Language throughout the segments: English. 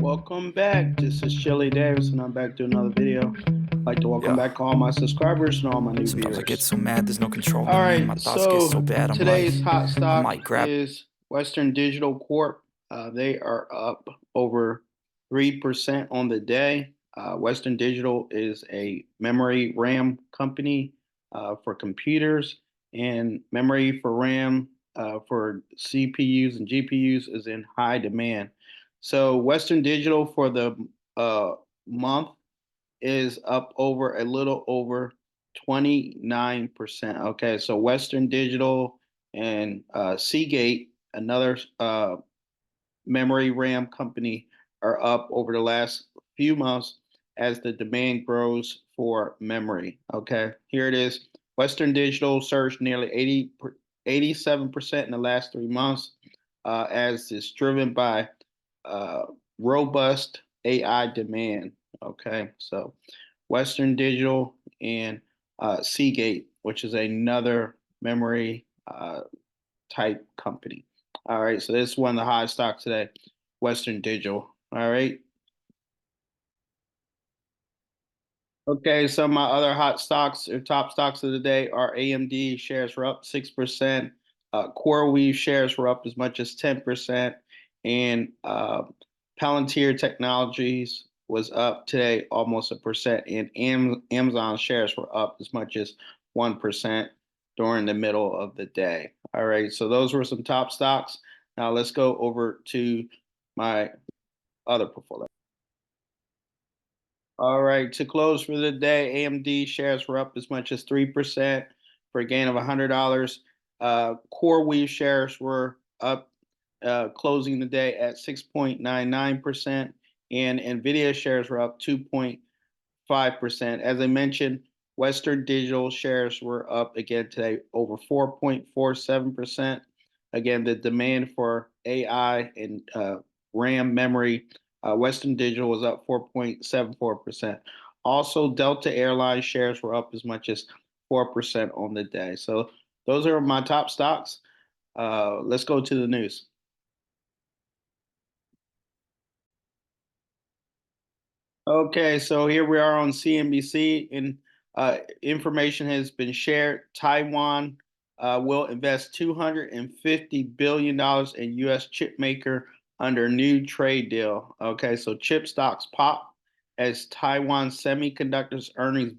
welcome back. This is Shelly Davis, and I'm back to another video. I'd like to welcome Yeah. back all my subscribers and all my new Sometimes I get viewers. so mad, there's no controlling All me, and my right, thoughts get so so bad. today's hot I stock might grab. is Western Digital Corp. They are up over 3% on the day. Western Digital is a memory RAM company for computers, and memory for RAM for CPUs and GPUs is in high demand. So Western Digital for the month is up over a little over 29%. Okay, so Western Digital and Seagate, another memory RAM company, are up over the last few months as the demand grows for memory. Okay, here it is. Western Digital surged nearly 87% in the last 3 months as it's driven by uh, robust AI demand. Okay, so Western Digital and Seagate, which is another memory type company. All right, so this is one of the high stocks today, Western Digital. All right. Okay, some of my other hot stocks or top stocks of the day are AMD shares were up 6%. CoreWeave shares were up as much as 10%. And Palantir Technologies was up today almost 1%. And Amazon shares were up as much as 1% during the middle of the day. All right, so those were some top stocks. Now let's go over to my other portfolio. All right, to close for the day, AMD shares were up as much as 3% for a gain of $100. CoreWeave shares were up, closing the day at 6.99%, and NVIDIA shares were up 2.5%. As I mentioned, Western Digital shares were up again today over 4.47%. Again, the demand for AI and RAM memory, Western Digital was up 4.74%. Also, Delta Airlines shares were up as much as 4% on the day. So those are my top stocks. Let's go to the news. Okay, so here we are on CNBC, and information has been shared. Taiwan will invest $250 billion in U.S. chip maker under new trade deal. Okay, so chip stocks pop as Taiwan semiconductors earnings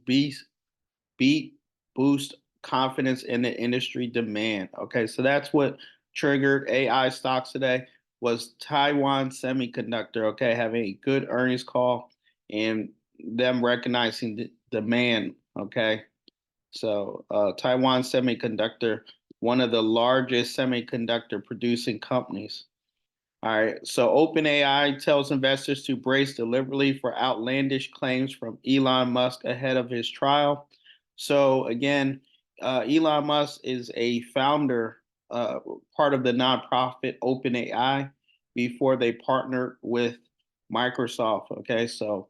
beat boost confidence in the industry demand. Okay, so that's what triggered AI stocks today was Taiwan Semiconductor, okay, having a good earnings call and them recognizing the demand, okay? So Taiwan Semiconductor, one of the largest semiconductor producing companies. All right, so OpenAI tells investors to brace deliberately for outlandish claims from Elon Musk ahead of his trial. So again, Elon Musk is a founder, part of the nonprofit OpenAI before they partnered with Microsoft. Okay, so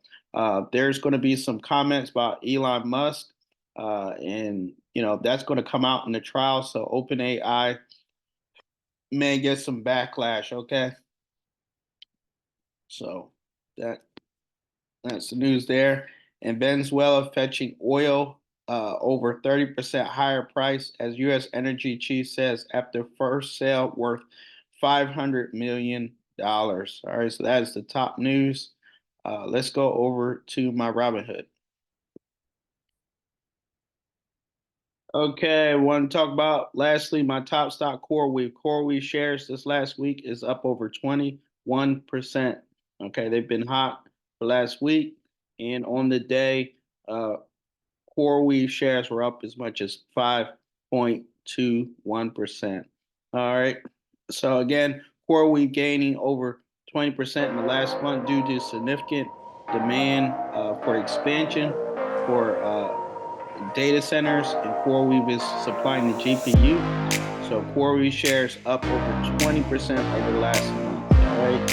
there's going to be some comments about Elon Musk, and that's going to come out in the trial. So OpenAI may get some backlash. Okay, so that's the news there. And Venezuela fetching oil over 30% higher price as U.S. energy chief says after first sale worth $500 million. All right, so that is the top news. Let's go over to my Robinhood. Okay, I want to talk about lastly my top stock CoreWeave. CoreWeave shares this last week is up over 21%. Okay, they've been hot for last week, and on the day, CoreWeave shares were up as much as 5.21%. All right, so again, CoreWeave gaining over 20% in the last month due to significant demand for expansion for data centers, and CoreWeave is supplying the GPU. So CoreWeave shares up over 20% over the last month. All right.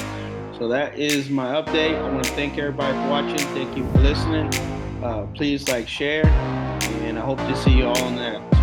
So that is my update. I want to thank everybody for watching. Thank you for listening. Please like, share, and I hope to see you all in the next.